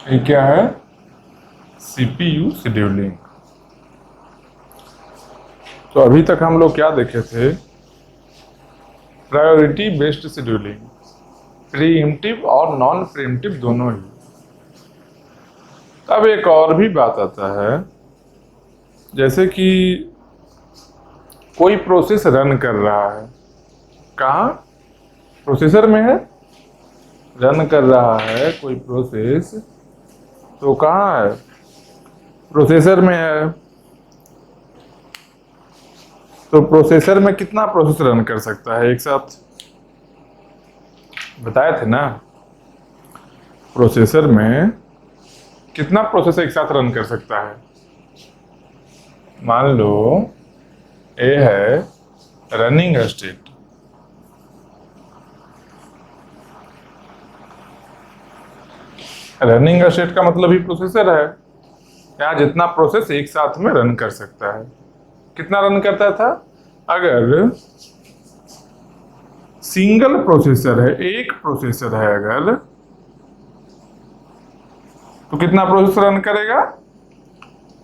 ये क्या है? CPU scheduling. तो अभी तक हम लोग क्या देखे थे? प्रायोरिटी बेस्ड शेड्यूलिंग, प्रीएम्प्टिव और नॉन प्रीएम्प्टिव दोनों ही। अब एक और भी बात आता है, जैसे कि कोई प्रोसेस रन कर रहा है, कहाँ? प्रोसेसर में है, रन कर रहा है कोई प्रोसेस, तो कहाँ है? प्रोसेसर में है। तो प्रोसेसर में कितना प्रोसेस रन कर सकता है एक साथ? बताए थे ना, प्रोसेसर में कितना प्रोसेस एक साथ रन कर सकता है। मान लो ए है रनिंग स्टेट, रनिंग स्टेट का मतलब ही प्रोसेसर है। यहाँ जितना प्रोसेस एक साथ में रन कर सकता है, कितना रन करता था? अगर सिंगल प्रोसेसर है, एक प्रोसेसर है अगर, तो कितना प्रोसेस रन करेगा?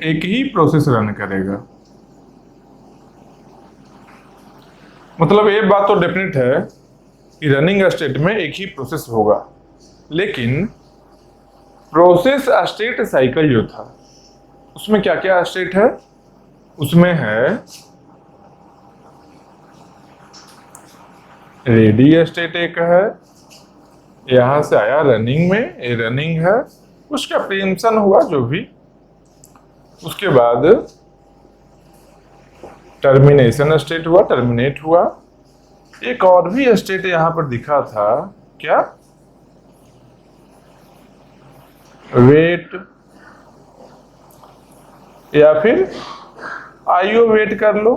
एक ही प्रोसेस रन करेगा। मतलब ये बात तो डेफिनेट है कि रनिंग स्टेट में एक ही प्रोसेस होगा, लेकिन प्रोसेस स्टेट साइकिल जो था उसमें क्या क्या स्टेट है? उसमें है रेडी स्टेट एक है, यहां से आया रनिंग में, ये रनिंग है, उसका प्रीएम्पशन हुआ जो भी, उसके बाद टर्मिनेशन स्टेट हुआ, टर्मिनेट हुआ। एक और भी स्टेट यहां पर दिखा था, क्या? वेट, या फिर आईओ वेट कर लो,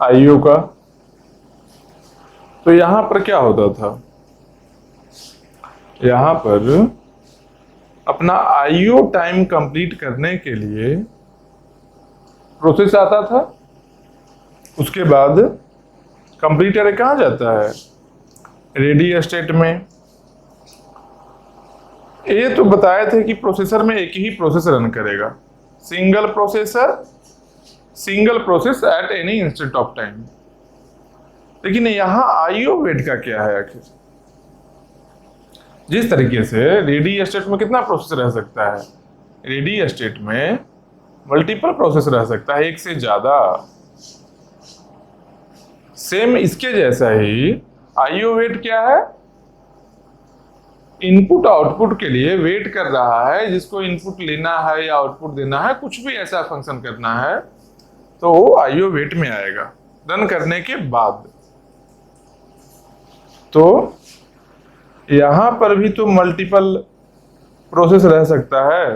आईओ का। तो यहां पर क्या होता था? यहां पर अपना आईओ टाइम कंप्लीट करने के लिए प्रोसेस आता था, उसके बाद कंप्लीटर कहाँ जाता है? रेडी स्टेट में। ये तो बताए थे कि प्रोसेसर में एक ही प्रोसेस रन करेगा, single processor, single process at any instant of time. लेकिन यहाँ आईओ वेट का क्या है आखिर? जिस तरीके से रेडी स्टेट में कितना प्रोसेस रह सकता है? रेडी स्टेट में मल्टीपल प्रोसेस रह सकता है, एक से ज्यादा। सेम इसके जैसा ही आईओ वेट क्या है? इनपुट आउटपुट के लिए वेट कर रहा है, जिसको इनपुट लेना है या आउटपुट देना है, कुछ भी ऐसा फंक्शन करना है, तो वो आईओ वेट में आएगा रन करने के बाद। तो यहां पर भी तो मल्टीपल प्रोसेस रह सकता है,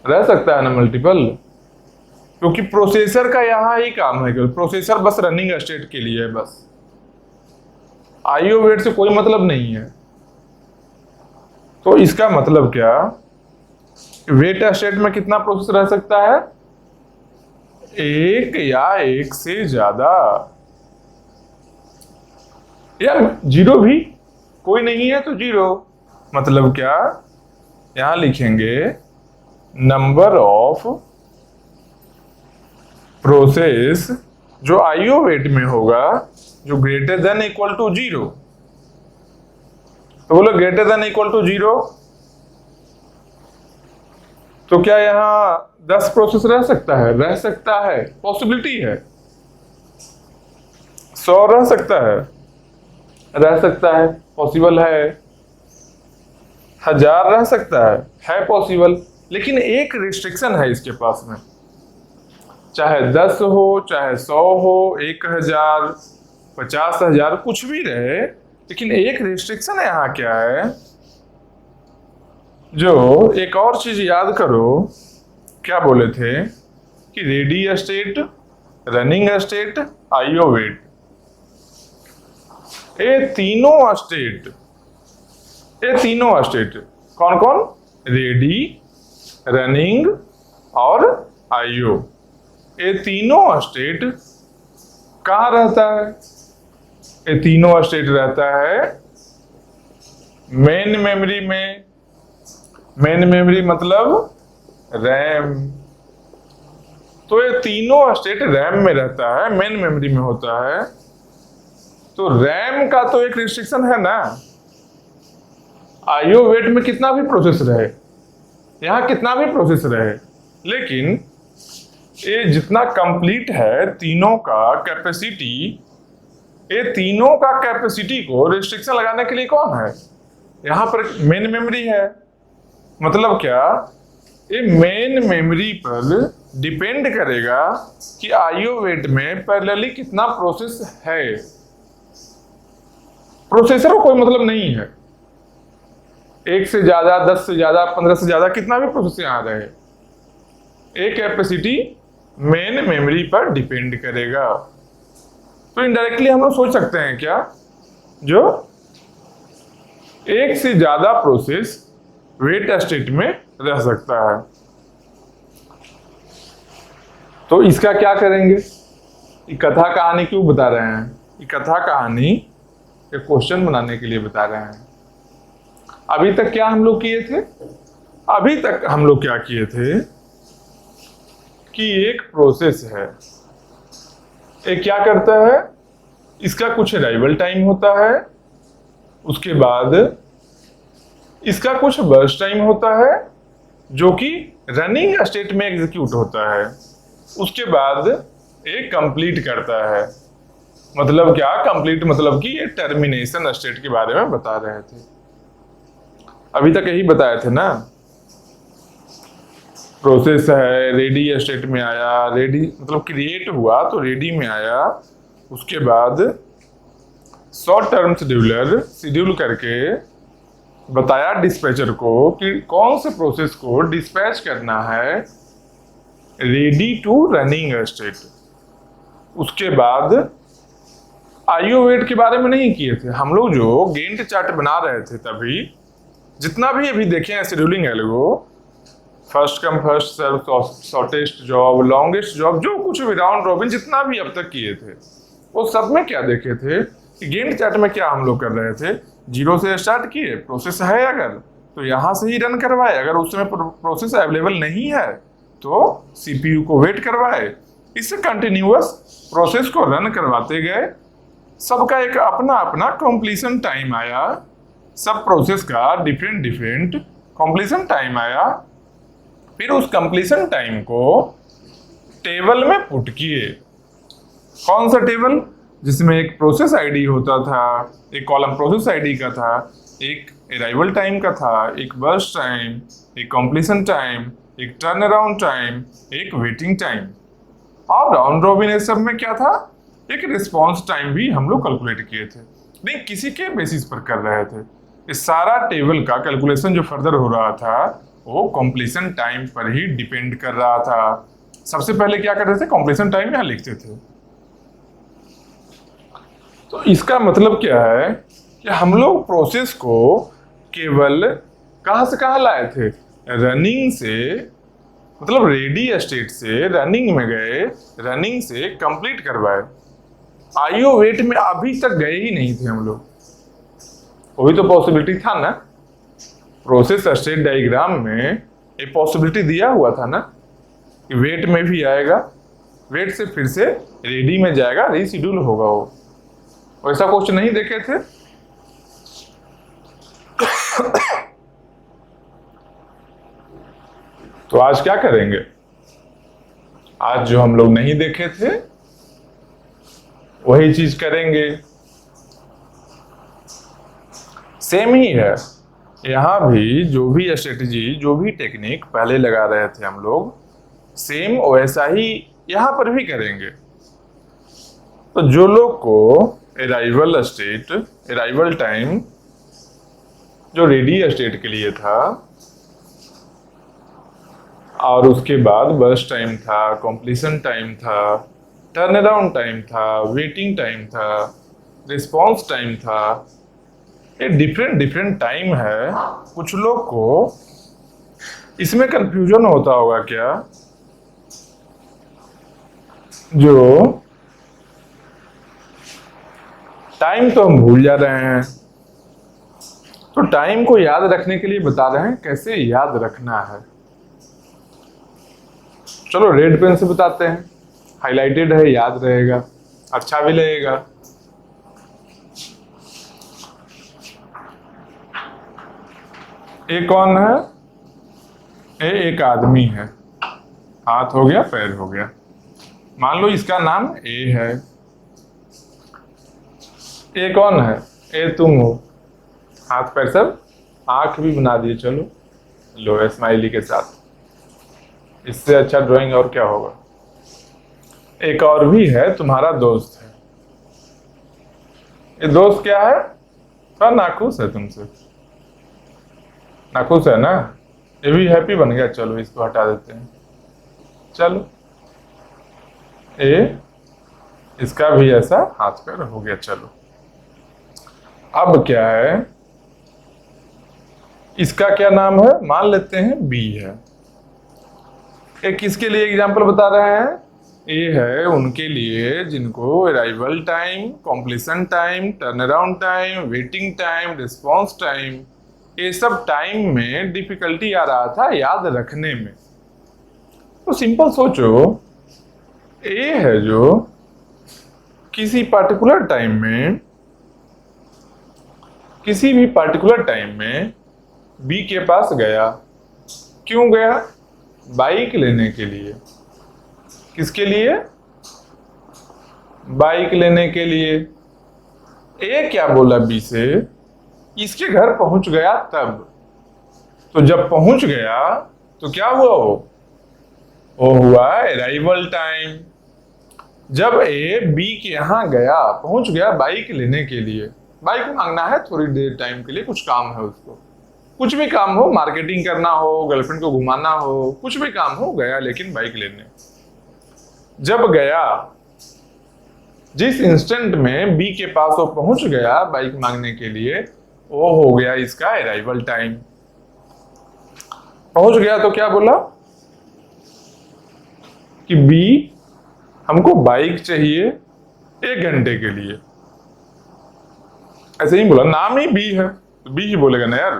रह सकता है ना मल्टीपल, क्योंकि प्रोसेसर का यहां ही काम है, केवल प्रोसेसर बस रनिंग स्टेट के लिए है, बस आईओ वेट से कोई मतलब नहीं है। तो इसका मतलब क्या? वेट स्टेट में कितना प्रोसेस रह सकता है? एक या एक से ज्यादा, या जीरो भी, कोई नहीं है तो जीरो। मतलब क्या? यहां लिखेंगे नंबर ऑफ प्रोसेस जो आईओ वेट में होगा, जो greater than equal to zero. तो बोलो greater than equal to zero, तो क्या यहां 10 प्रोसेस रह सकता है? रह सकता है, पॉसिबिलिटी है। 100 रह सकता है? रह सकता है, पॉसिबल है। 1000 रह सकता है पॉसिबल। लेकिन एक रिस्ट्रिक्शन है इसके पास में, चाहे 10 हो, चाहे 100 हो, 1000, 50,000, कुछ भी रहे, लेकिन एक रिस्ट्रिक्शन यहाँ क्या है? जो एक और चीज याद करो, क्या बोले थे कि ready state, running state, IO wait, ये तीनों स्टेट, ये तीनों स्टेट कौन कौन? रेडी, रनिंग और आईओ, ये तीनों स्टेट कहाँ रहता है? ये तीनों स्टेट रहता है मेन मेमोरी में, मेन मेमोरी मतलब रैम। तो ये तीनों स्टेट रैम में रहता है, मेन मेमोरी में होता है। तो रैम का तो एक रिस्ट्रिक्शन है ना, आईओ वेट में कितना भी प्रोसेस रहे, यहां कितना भी प्रोसेस रहे, लेकिन ये जितना कंप्लीट है तीनों का कैपेसिटी, ये तीनों का कैपेसिटी को रिस्ट्रिक्शन लगाने के लिए कौन है, यहां पर मेन मेमोरी है। मतलब क्या, ये मेन मेमोरी पर डिपेंड करेगा कि आईओ वेट में पैरेलली कितना प्रोसेस है। प्रोसेसर को कोई मतलब नहीं है, 1 से ज्यादा, 10 से ज्यादा, 15 से ज्यादा, कितना भी प्रोसेस यहां रहे, एक कैपेसिटी मेन मेमोरी पर डिपेंड करेगा। तो इनडायरेक्टली हम लोग सोच सकते हैं क्या, जो 1 से ज्यादा प्रोसेस वेट स्टेट में रह सकता है। तो इसका क्या करेंगे, ये कथा कहानी क्यों बता रहे हैं, ये कथा कहानी एक क्वेश्चन बनाने के लिए बता रहे हैं। अभी तक क्या हम लोग किए थे, अभी तक हम लोग क्या किए थे कि एक प्रोसेस है, एक क्या करता है, इसका कुछ अराइवल टाइम होता है, उसके बाद इसका कुछ बर्स्ट टाइम होता है जो कि रनिंग स्टेट में एग्जीक्यूट होता है, उसके बाद एक कंप्लीट करता है। मतलब क्या कंप्लीट, मतलब कि ये टर्मिनेशन स्टेट के बारे में बता रहे थे, अभी तक यही बताए थे ना। प्रोसेस है, रेडी स्टेट में आया, रेडी मतलब क्रिएट हुआ तो रेडी में आया, उसके बाद शॉर्ट टर्म शेड्यूलर शेड्यूल करके बताया डिस्पैचर को कि कौन से प्रोसेस को डिस्पैच करना है रेडी टू रनिंग स्टेट। उसके बाद आईओ वेट के बारे में नहीं किए थे हम लोग, जो गेंट चार्ट बना रहे थे तभी, जितना भी अभी देखे हैं scheduling algo, first come first serve, shortest job, longest job, जो कुछ भी राउंड रॉबिन जितना भी अब तक किए थे, वो सब में क्या देखे थे कि गेंट चार्ट में क्या हम लोग कर रहे थे, 0 से स्टार्ट किए, प्रोसेस है अगर तो यहां से ही रन करवाए, अगर उस समय प्रोसेस अवेलेबल नहीं है तो सीपीयू को वेट करवाए, इससे कंटिन्यूअस प्रोसेस को रन करवाते गए। सबका एक अपना अपना कंप्लीशन टाइम आया, सब प्रोसेस का डिफरेंट डिफरेंट कंप्लीशन टाइम आया, फिर उस कंप्लीशन टाइम को टेबल में पुट किए। कौन सा टेबल, जिसमें एक प्रोसेस आईडी होता था, एक कॉलम प्रोसेस आईडी का था, एक अराइवल टाइम का था, एक बर्स्ट टाइम, एक कंप्लीशन टाइम, एक टर्न अराउंड टाइम, एक वेटिंग टाइम, और राउंड रॉबिन सब में क्या था, एक रिस्पॉन्स टाइम भी हम लोग कैलकुलेट किए थे, नहीं किसी के बेसिस पर कर रहे थे। इस सारा टेबल का कैलकुलेशन जो फर्दर हो रहा था वो कंप्लीशन टाइम पर ही डिपेंड कर रहा था। सबसे पहले क्या करते थे, कंप्लीशन टाइम यहाँ लिखते थे। तो इसका मतलब क्या है कि हम लोग प्रोसेस को केवल कहां से कहां लाए थे, रनिंग से, मतलब रेडी स्टेट से रनिंग में गए, रनिंग से कंप्लीट करवाए। आईओ वेट में अभी तक गए ही नहीं थे हम लोग, वही तो पॉसिबिलिटी था ना, प्रोसेस स्टेट डायग्राम में एक पॉसिबिलिटी दिया हुआ था ना कि वेट में भी आएगा, वेट से फिर से रेडी में जाएगा, रीशेड्यूल होगा। वो वैसा क्वेश्चन नहीं देखे थे। तो आज क्या करेंगे, आज जो हम लोग नहीं देखे थे वही चीज करेंगे। सेम ही है, यहां भी जो भी स्ट्रेटजी, जो भी टेक्निक पहले लगा रहे थे हम लोग, सेम वैसा ही यहां पर भी करेंगे। तो जो लोग को अराइवल स्टेट, अराइवल टाइम जो रेडी स्टेट के लिए था, और उसके बाद बर्स्ट टाइम था, कंप्लीशन टाइम था, टर्न अराउंड टाइम था, वेटिंग टाइम था, रिस्पॉन्स टाइम था, ये डिफरेंट डिफरेंट टाइम है। कुछ लोग को इसमें कंफ्यूजन होता होगा क्या, जो टाइम तो हम भूल जा रहे हैं, तो टाइम को याद रखने के लिए बता रहे हैं कैसे याद रखना है। चलो रेड पेन से बताते हैं, हाइलाइटेड है, याद रहेगा, अच्छा भी लगेगा। ए कौन है? ए एक आदमी है, हाथ हो गया पैर हो गया। मान लो इसका नाम ए है। ए कौन है? ए तुम हो, हाथ पैर सब, आंख भी बना दिए। चलो लो स्माइली के साथ, इससे अच्छा ड्राइंग और क्या होगा। एक और भी है, तुम्हारा दोस्त है। ये दोस्त क्या है? थोड़ा नाखुश है तुमसे, नाखुश है ना, ये भी हैप्पी बन गया। चलो इसको हटा देते हैं। चलो ए इसका भी ऐसा हाथ पैर हो गया। चलो अब क्या है, इसका क्या नाम है? मान लेते हैं बी है। एक किसके लिए एग्जाम्पल बता रहे हैं? ए है उनके लिए जिनको arrival time, completion time, turn around time, waiting time, response time, ये सब टाइम में डिफिकल्टी आ रहा था याद रखने में। तो सिंपल सोचो, ए है जो किसी पार्टिकुलर टाइम में, किसी भी पार्टिकुलर टाइम में बी के पास गया। क्यों गया? बाइक लेने के लिए। किसके लिए? बाइक लेने के लिए। ए क्या बोला बी से? इसके घर पहुंच गया तब। तो जब पहुंच गया तो क्या हुआ? वो हुआ अराइवल टाइम। जब ए बी के यहां गया, पहुंच गया बाइक लेने के लिए, बाइक मांगना है थोड़ी देर टाइम के लिए, कुछ काम है उसको, कुछ भी काम हो, मार्केटिंग करना हो, गर्लफ्रेंड को घुमाना हो, कुछ भी काम हो, गया लेकिन बाइक लेने। जब गया, जिस इंस्टेंट में बी के पास वो पहुंच गया बाइक मांगने के लिए, वो हो गया इसका अराइवल टाइम। पहुंच गया तो क्या बोला कि बी हमको बाइक चाहिए 1 घंटे के लिए। ऐसे ही बोला, नाम ही बी है तो बी ही बोलेगा ना यार।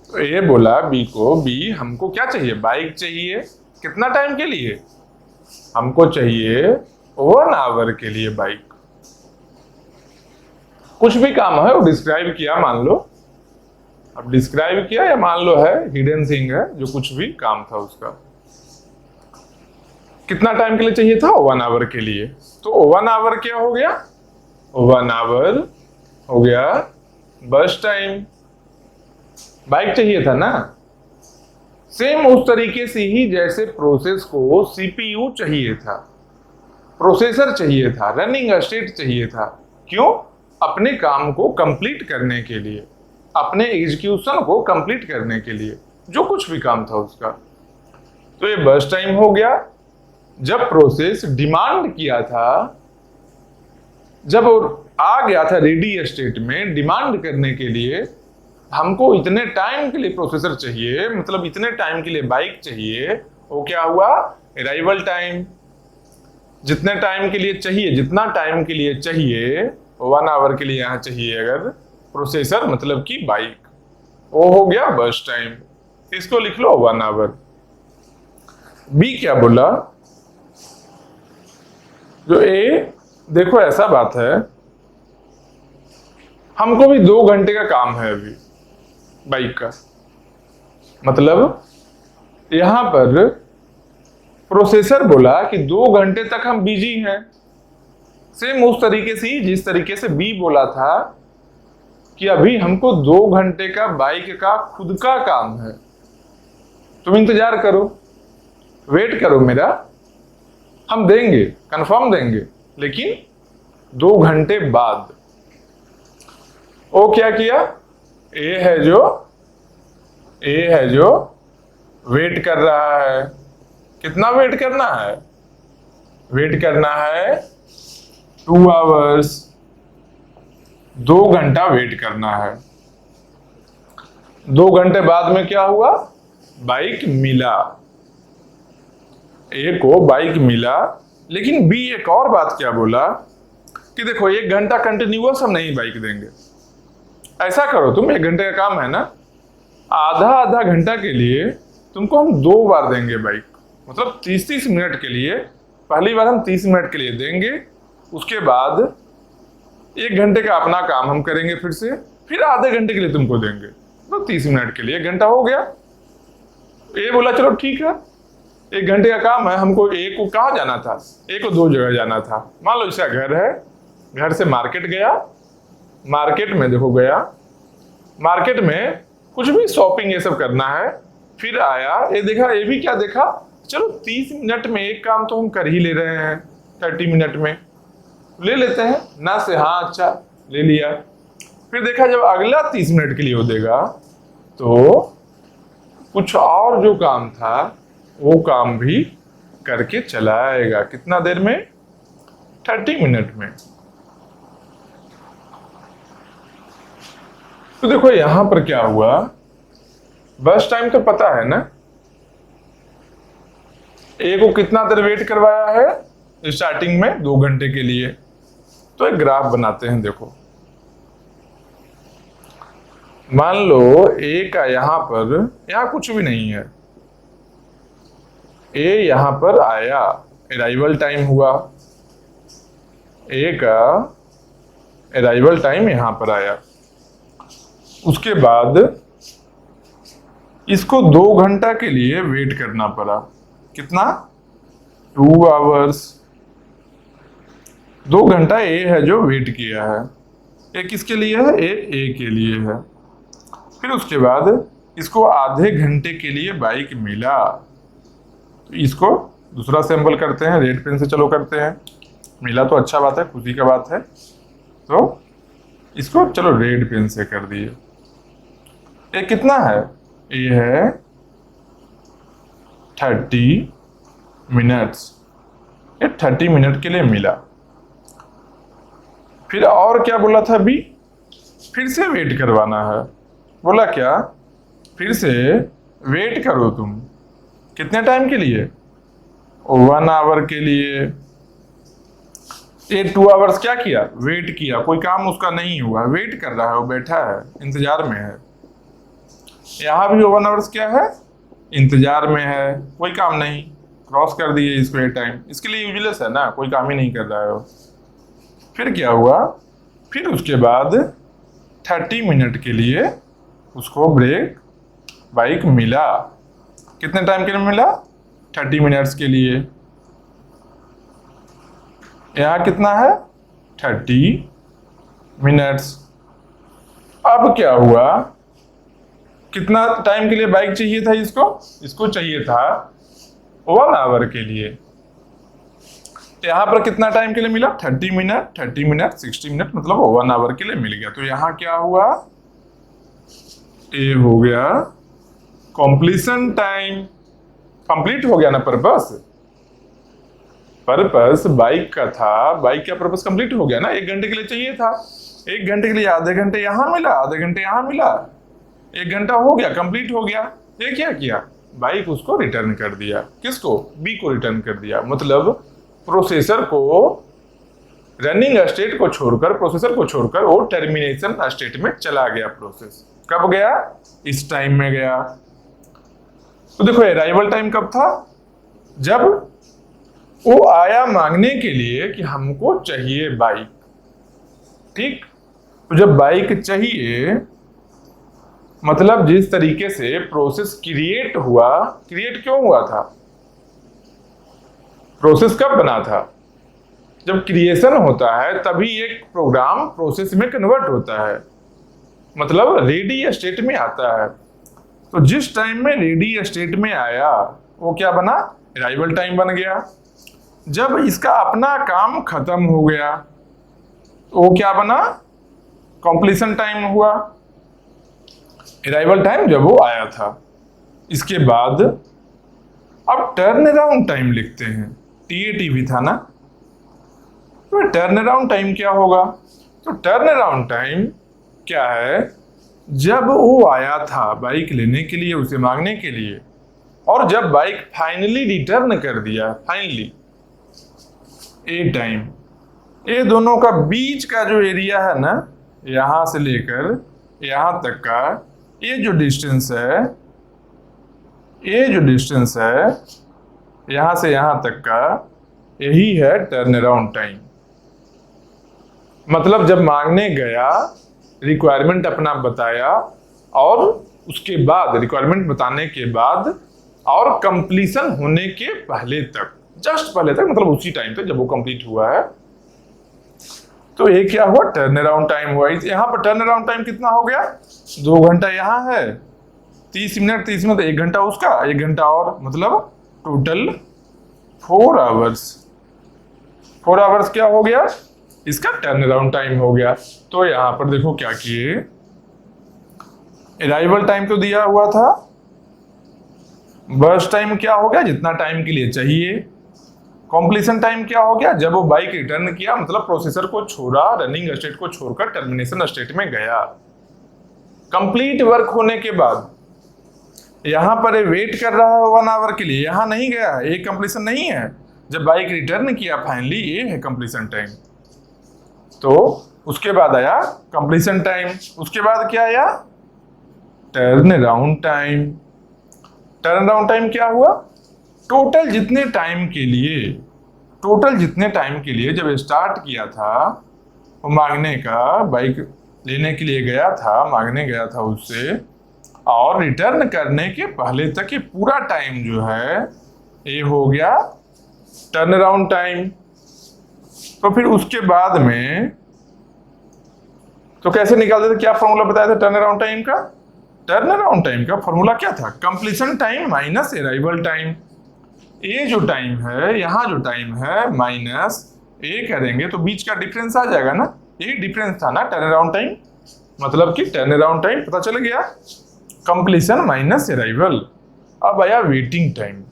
तो ये बोला बी को, बी हमको क्या चाहिए? बाइक चाहिए। कितना टाइम के लिए? हमको चाहिए 1 आवर के लिए बाइक। कुछ भी काम है वो डिस्क्राइब किया, मान लो। अब डिस्क्राइब किया या मान लो है हिडन थिंग है, जो कुछ भी काम था उसका। कितना टाइम के लिए चाहिए था? 1 आवर के लिए। तो 1 आवर क्या हो गया? 1 आवर हो गया बस टाइम। बाइक चाहिए था ना। सेम उस तरीके से ही जैसे प्रोसेस को सीपीयू चाहिए था, प्रोसेसर चाहिए था, रनिंग स्टेट चाहिए था। क्यों? अपने काम को कंप्लीट करने के लिए, अपने एग्जीक्यूशन को कंप्लीट करने के लिए, जो कुछ भी काम था उसका। तो ये बस टाइम हो गया। जब प्रोसेस डिमांड किया था, जब आ गया था रेडी स्टेट में डिमांड करने के लिए, हमको इतने टाइम के लिए प्रोसेसर चाहिए, मतलब इतने टाइम के लिए बाइक चाहिए, वो क्या हुआ? Arrival time. जितने टाइम के लिए चाहिए, जितना टाइम के लिए चाहिए, 1 आवर के लिए यहां चाहिए अगर प्रोसेसर, मतलब कि बाइक, वो हो गया बस टाइम। इसको लिख लो 1 आवर। बी क्या बोला? जो ए, देखो ऐसा बात है, हमको भी 2 घंटे का काम है अभी बाइक का। मतलब यहां पर प्रोसेसर बोला कि 2 घंटे तक हम बिजी हैं। सेम उस तरीके से ही जिस तरीके से बी बोला था कि अभी हमको 2 घंटे का बाइक का खुद का काम है, तुम इंतजार करो, वेट करो मेरा, हम देंगे, कंफर्म देंगे, लेकिन 2 घंटे बाद। वो क्या किया? ए है जो वेट कर रहा है। कितना वेट करना है? वेट करना है 2 आवर्स, 2 घंटा वेट करना है। 2 घंटे बाद में क्या हुआ? बाइक मिला, ए को बाइक मिला। लेकिन बी एक और बात क्या बोला कि देखो 1 घंटा कंटिन्यूअस हम नहीं बाइक देंगे, ऐसा करो, तुम 1 घंटे का काम है ना, आधा आधा घंटा के लिए तुमको हम 2 बार देंगे बाइक, मतलब 30-30 मिनट के लिए। पहली बार हम 30 मिनट के लिए देंगे, उसके बाद 1 घंटे का अपना काम हम करेंगे फिर आधे घंटे के लिए तुमको देंगे, तो 30 मिनट के लिए 1 घंटा हो गया। ये बोला चलो ठीक है, 1 घंटे का काम है, हमको ए को कहाँ जाना था, ए को 2 जगह जाना था। मान लो इसका घर है, घर से मार्केट गया, मार्केट में देखो गया, मार्केट में कुछ भी शॉपिंग ये सब करना है, फिर आया, ये देखा, ये भी क्या देखा, चलो 30 मिनट में एक काम तो हम कर ही ले रहे हैं, 30 मिनट में ले लेते हैं ना से, हाँ अच्छा ले लिया। फिर देखा जब अगला 30 मिनट के लिए वो देगा तो कुछ और जो काम था वो काम भी करके चला आएगा। कितना देर में? 30 मिनट में। तो देखो यहां पर क्या हुआ, बस टाइम तो पता है ना, ए को कितना देर वेट करवाया है स्टार्टिंग में, 2 घंटे के लिए। तो एक ग्राफ बनाते हैं, देखो मान लो ए का यहां कुछ भी नहीं है, ए यहां पर आया, अराइवल टाइम हुआ, ए का अराइवल टाइम यहां पर आया, उसके बाद इसको 2 घंटा के लिए वेट करना पड़ा। कितना? 2 आवर्स। 2 घंटा ए है जो वेट किया है। ए किसके लिए है? ए के लिए है। फिर उसके बाद इसको आधे घंटे के लिए बाइक मिला, तो इसको दूसरा सैंपल करते हैं, रेड पेन से चलो करते हैं। मिला तो अच्छा बात है, खुशी का बात है, तो इसको चलो रेड पेन से कर दिए। ये कितना है? ये है 30 मिनट्स। ये 30 मिनट के लिए मिला। फिर और क्या बोला था अभी? फिर से वेट करवाना है। बोला क्या? फिर से वेट करो तुम। कितने टाइम के लिए? 1 आवर के लिए। ये 2 आवर्स क्या किया? वेट किया, कोई काम उसका नहीं हुआ, वेट कर रहा है, वो बैठा है, इंतजार में है। यहाँ भी 1 आवर्स क्या है? इंतजार में है, कोई काम नहीं, क्रॉस कर दिए इसको। ये टाइम इसके लिए यूजलेस है ना, कोई काम ही नहीं कर रहा है वो। फिर क्या हुआ? फिर उसके बाद 30 मिनट के लिए उसको ब्रेक बाइक मिला। कितने टाइम के लिए मिला? 30 मिनट्स के लिए। यहाँ कितना है? 30 मिनट्स। अब क्या हुआ? कितना टाइम के लिए बाइक चाहिए था इसको? इसको चाहिए था 1 आवर के लिए। यहाँ पर कितना टाइम के लिए मिला? 30 मिनट, 30 मिनट, 60 मिनट, मतलब 1 आवर के लिए मिल गया। तो यहाँ क्या हुआ? ये हो गया कंप्लीशन टाइम। कंप्लीट हो गया ना पर्पस। पर्पस बाइक का था, बाइक का पर्पस कंप्लीट हो गया ना। 1 घंटे के लिए चाहिए था, 1 घंटे के लिए आधे घंटे यहाँ मिला, आधे घंटे यहाँ मिला, 1 घंटा हो गया, कंप्लीट हो गया। ये क्या किया? बाइक उसको रिटर्न कर दिया। किसको? बी को रिटर्न कर दिया। मतलब प्रोसेसर को, रनिंग स्टेट को छोड़कर, प्रोसेसर को छोड़कर वो टर्मिनेशन स्टेट में चला गया प्रोसेस। कब गया? इस टाइम में गया। तो देखो अराइवल टाइम कब था? जब वो आया मांगने के लिए कि हमको चाहिए बाइक। ठीक, तो जब बाइक चाहिए, मतलब जिस तरीके से प्रोसेस क्रिएट हुआ, क्रिएट क्यों हुआ था? प्रोसेस कब बना था? जब क्रिएशन होता है तभी एक प्रोग्राम प्रोसेस में कन्वर्ट होता है, मतलब रेडी स्टेट में आता है। तो जिस टाइम में रेडी स्टेट में आया वो क्या बना? अराइवल टाइम बन गया। जब इसका अपना काम खत्म हो गया वो क्या बना? कंप्लीशन टाइम हुआ। अराइवल टाइम जब वो आया था। इसके बाद अब टर्न अराउंड टाइम लिखते हैं। TAT भी था ना, तो टर्न अराउंड टाइम क्या होगा? तो टर्न अराउंड टाइम क्या है? जब वो आया था बाइक लेने के लिए, उसे मांगने के लिए, और जब बाइक फाइनली रिटर्न कर दिया, फाइनली, ए टाइम। ये दोनों का बीच का जो एरिया है ना, यहां से लेकर यहां तक का ये जो डिस्टेंस है, ये जो डिस्टेंस है यहां से यहां तक का, यही है टर्न अराउंड टाइम। मतलब जब मांगने गया, रिक्वायरमेंट अपना बताया, और उसके बाद रिक्वायरमेंट बताने के बाद और कंप्लीशन होने के पहले तक, जस्ट पहले तक, मतलब उसी टाइम तक जब वो कंप्लीट हुआ है, तो ये क्या हुआ, टर्न अराउंड टाइम हुआ। यहाँ पर टर्न अराउंड टाइम कितना हो गया, 2 घंटा यहाँ है, 30 मिनट 30 मिनट, 1 घंटा उसका, 1 घंटा और, मतलब टोटल 4 आवर्स। 4 आवर्स क्या हो गया, इसका टर्न अराउंड टाइम हो गया। तो यहां पर देखो क्या किए, अराइवल टाइम तो दिया हुआ था, बर्स्ट टाइम क्या हो गया, जितना टाइम के लिए चाहिए। कॉम्प्लीशन टाइम क्या हो गया, जब वो बाइक रिटर्न किया, मतलब प्रोसेसर को छोड़ा, रनिंग स्टेट को छोड़कर टर्मिनेशन स्टेट में गया। कंप्लीट वर्क होने के बाद यहां पर वेट कर रहा है 1 आवर के लिए, यहां नहीं गया है, ये कंप्लीशन नहीं है। जब बाइक रिटर्न किया फाइनली, ये है कंप्लीशन टाइम। तो उसके बाद आया कंप्लीशन टाइम, उसके बाद क्या आया, turn around time. Turn around time क्या हुआ, टोटल जितने टाइम के लिए जब स्टार्ट किया था, वो मांगने का, बाइक लेने के लिए गया था, मांगने गया था उससे, और रिटर्न करने के पहले तक ये पूरा टाइम जो है, ये हो गया टर्न अराउंड टाइम। तो फिर उसके बाद में तो कैसे निकालते थे, क्या फॉर्मूला बताया था टर्न अराउंड टाइम का? टर्न अराउंड टाइम का फॉर्मूला क्या था, completion time minus arrival time. ये जो टाइम है, यहाँ जो टाइम है, माइनस ये करेंगे तो बीच का डिफरेंस आ जाएगा ना, यही डिफरेंस था ना टर्न अराउंड टाइम। मतलब कि टर्न अराउंड टाइम पता चल गया, कंप्लीशन माइनस अराइवल। अब आया वेटिंग टाइम।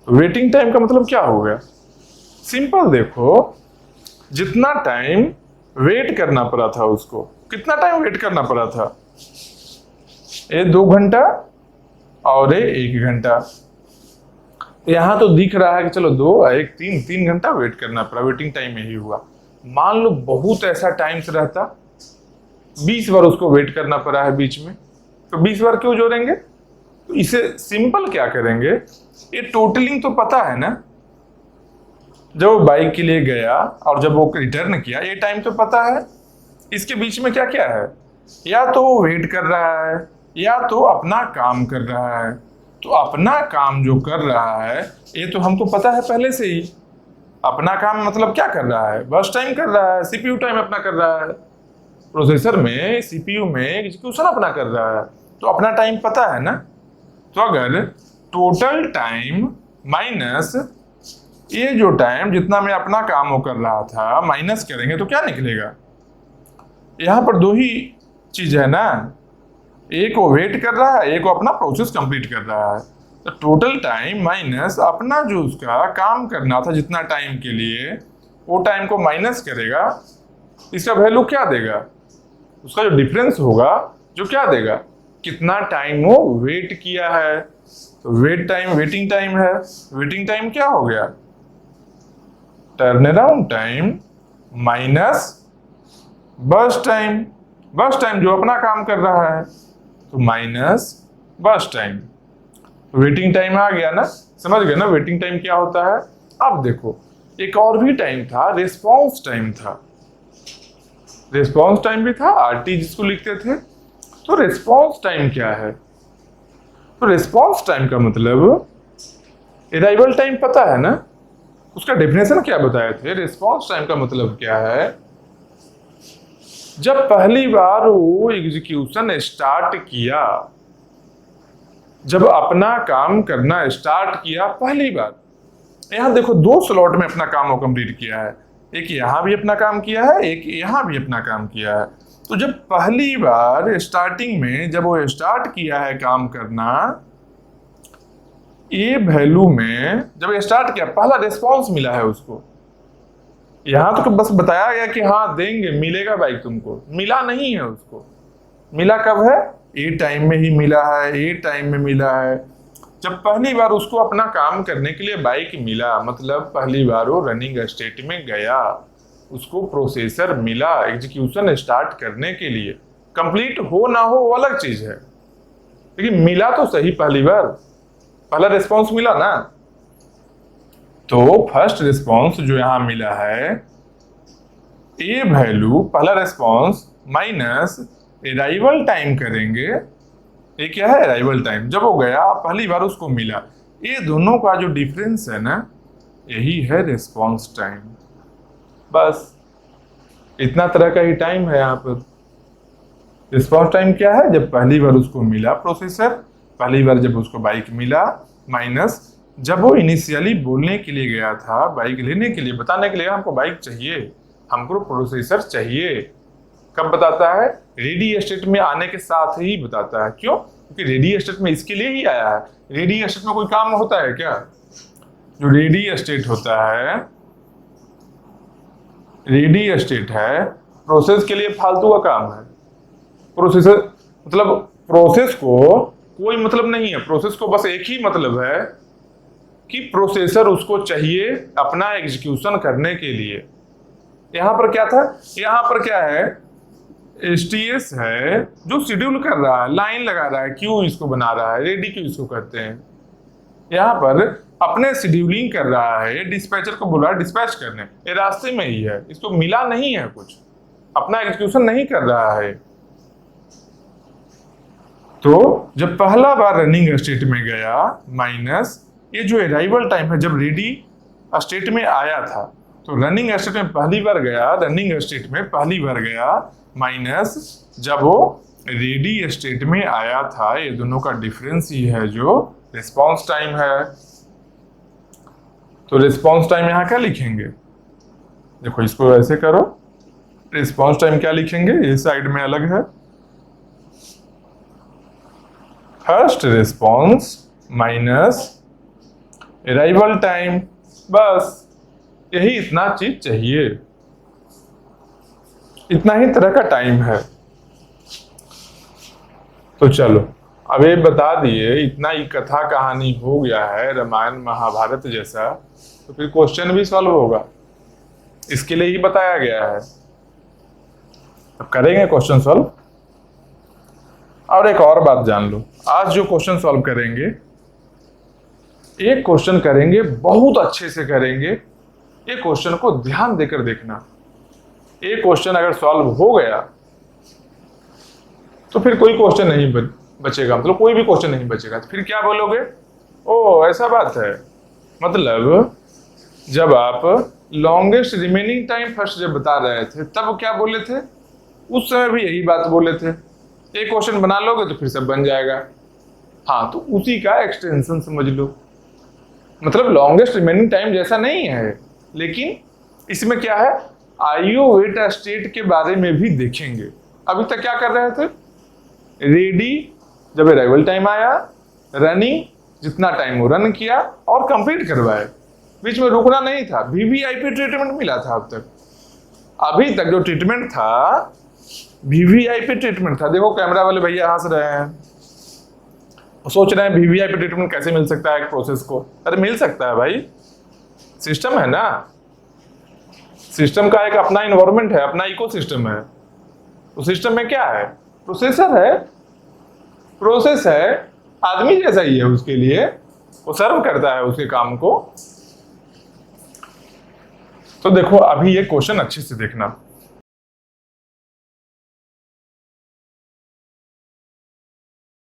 वेटिंग टाइम का मतलब क्या हो गया, सिंपल देखो, जितना टाइम वेट करना पड़ा था उसको, कितना टाइम वेट करना पड़ा था, ये 2 घंटा और ये 1 घंटा। यहां तो दिख रहा है कि चलो 2 1 3 घंटा वेट करना पड़ा, वेटिंग टाइम यही हुआ। मान लो बहुत ऐसा टाइम से रहता, 20 बार उसको वेट करना पड़ा है बीच में, तो 20 बार क्यों जोड़ेंगे? तो इसे सिंपल क्या करेंगे, ये टोटलिंग तो पता है ना, जब वो बाइक के लिए गया और जब वो रिटर्न किया, ये टाइम तो पता है। इसके बीच में क्या क्या है, या तो वो वेट कर रहा है, या तो अपना काम कर रहा है। तो अपना काम जो कर रहा है, ये तो हमको पता है पहले से ही। अपना काम मतलब क्या कर रहा है, बस टाइम कर रहा है, सीपीयू टाइम अपना कर रहा है, प्रोसेसर में, सीपीयू में एग्जीक्यूशन अपना कर रहा है, तो अपना टाइम पता है ना। तो अगर टोटल टाइम माइनस ये जो टाइम जितना मैं अपना काम वो कर रहा था, माइनस करेंगे तो क्या निकलेगा, यहाँ पर 2 ही चीज है ना, एक वो वेट कर रहा है, एक वो अपना प्रोसेस कंप्लीट कर रहा है। तो टोटल टाइम माइनस अपना जो उसका काम करना था जितना टाइम के लिए, वो टाइम को माइनस करेगा, इसका वैल्यू क्या देगा, उसका जो डिफरेंस होगा, जो क्या देगा, कितना टाइम वो वेट किया है। तो वेट टाइम वेटिंग टाइम है, वेटिंग टाइम क्या हो गया, turn around time minus burst time. Burst time जो अपना काम कर रहा है, तो minus burst time. Waiting time आ गया ना, समझ गए ना वेटिंग टाइम क्या होता है। अब देखो एक और भी टाइम था, रिस्पॉन्स टाइम था। रिस्पॉन्स टाइम भी था, आरटी जिसको लिखते थे। तो रिस्पॉन्स टाइम क्या है, तो रिस्पॉन्स टाइम का मतलब अराइवल टाइम पता है ना, उसका डेफिनेशन क्या बताए थे। रिस्पॉन्स टाइम का मतलब क्या है, जब पहली बार वो एग्जीक्यूशन स्टार्ट किया, जब अपना काम करना स्टार्ट किया पहली बार। यहां देखो 2 स्लॉट में अपना काम वो कंप्लीट किया है, एक यहां भी अपना काम किया है, एक यहां भी अपना काम किया है। तो जब पहली बार स्टार्टिंग में जब वो स्टार्ट किया है काम करना, ये वैल्यू में जब ये स्टार्ट किया, पहला रिस्पॉन्स मिला है उसको। यहां तो बस बताया गया कि हाँ देंगे, मिलेगा बाइक तुमको, मिला नहीं है उसको। मिला कब है, ये टाइम में ही मिला है, ये टाइम में मिला है जब पहली बार उसको अपना काम करने के लिए बाइक मिला। मतलब पहली बार वो रनिंग स्टेट में गया, उसको प्रोसेसर मिला एग्जीक्यूशन स्टार्ट करने के लिए। कंप्लीट हो ना हो वो अलग चीज है, लेकिन मिला तो सही पहली बार, पहला रिस्पॉन्स मिला ना। तो फर्स्ट रिस्पॉन्स जो यहां मिला है, ए वैल्यू पहला रिस्पॉन्स माइनस अराइवल टाइम करेंगे। ये क्या है? Arrival time. जब वो गया पहली बार उसको मिला, ये दोनों का जो डिफरेंस है ना, यही है रिस्पॉन्स टाइम। बस इतना तरह का ही टाइम है यहाँ पर। रिस्पॉन्स टाइम क्या है? जब पहली बार उसको मिला प्रोसेसर, पहली बार जब उसको बाइक मिला, माइनस जब वो इनिशियली बोलने के लिए गया था, बाइक लेने के लिए, बताने के लिए हमको बाइक चाहिए, हमको प्रोसेसर चाहिए। कब बताता है? रेडी स्टेट में आने के साथ ही बताता है। क्यों? क्योंकि रेडी स्टेट में इसके लिए ही आया है। रेडी स्टेट में कोई काम होता है क्या? जो रेडी स्टेट होता है, रेडी स्टेट है, प्रोसेस के लिए फालतू का काम है। प्रोसेसर मतलब प्रोसेस को कोई मतलब नहीं है, प्रोसेस को बस एक ही मतलब है कि प्रोसेसर उसको चाहिए अपना एग्जीक्यूशन करने के लिए। यहां पर क्या था? यहां पर क्या है? एसटीएस है जो शेड्यूल कर रहा है, लाइन लगा रहा है, क्यू इसको बना रहा है, रेडी क्यू इसको करते हैं। यहाँ पर अपने शेड्यूलिंग कर रहा है, डिस्पैचर को बोल रहा है डिस्पैच करने, ये रास्ते में ही है, इसको मिला नहीं है कुछ, अपना एग्जीक्यूशन नहीं कर रहा है। तो जब पहला बार रनिंग स्टेट में गया, माइनस ये जो अराइवल टाइम है, जब रेडी स्टेट में आया था, तो रनिंग स्टेट में पहली बार गया, रनिंग स्टेट में पहली बार गया, माइनस जब वो रेडी स्टेट में आया था, ये दोनों का डिफरेंस ही है जो रिस्पॉन्स टाइम है। तो रिस्पॉन्स टाइम यहां क्या लिखेंगे? देखो इसको ऐसे करो, रिस्पॉन्स टाइम क्या लिखेंगे? इस साइड में अलग है, first response minus arrival time. बस यही इतना चीज चाहिए, इतना ही तरह का टाइम है। तो चलो अब ये बता दिए, इतना ही कथा कहानी हो गया है रामायण महाभारत जैसा, तो फिर क्वेश्चन भी सॉल्व होगा, इसके लिए ही बताया गया है। अब करेंगे क्वेश्चन सॉल्व। और एक और बात जान लो, आज जो क्वेश्चन सॉल्व करेंगे, एक क्वेश्चन करेंगे बहुत अच्छे से करेंगे, एक क्वेश्चन को ध्यान देकर देखना। एक क्वेश्चन अगर सॉल्व हो गया तो फिर कोई क्वेश्चन नहीं बचेगा, मतलब कोई भी क्वेश्चन नहीं बचेगा। तो फिर क्या बोलोगे? ओ ऐसा बात है, मतलब जब आप लॉन्गेस्ट रिमेनिंग टाइम फर्स्ट जब बता रहे थे तब क्या बोले थे? उस समय भी यही बात बोले थे। एक क्वेश्चन बना लोगे तो फिर सब बन जाएगा। हाँ, तो उसी का एक्सटेंशन समझ लो, मतलब लॉन्गेस्ट रिमेनिंग टाइम जैसा नहीं है, लेकिन इसमें क्या है, आईओ वेट स्टेट के बारे में भी देखेंगे। अभी तक क्या कर रहे थे? रेडी जब अराइवल टाइम आया, रनिंग जितना टाइम वो रन किया और कंप्लीट करवाए, बीच में रुकना नहीं था। वीवीआईपी ट्रीटमेंट मिला था अब तक, अभी तक जो ट्रीटमेंट था वीवीआईपी ट्रीटमेंट था। देखो कैमरा वाले भैया हंस रहे हैं, सोच रहे हैं वीवीआईपी ट्रीटमेंट कैसे मिल सकता है एक प्रोसेस को। अरे मिल सकता है भाई, सिस्टम है ना, सिस्टम का एक अपना इन्वायरमेंट है, अपना इकोसिस्टम है। उस सिस्टम में क्या है? प्रोसेसर है, प्रोसेस है, आदमी जैसा ही है, उसके लिए वो सर्व करता है उसके काम को। तो देखो अभी ये क्वेश्चन अच्छे से देखना।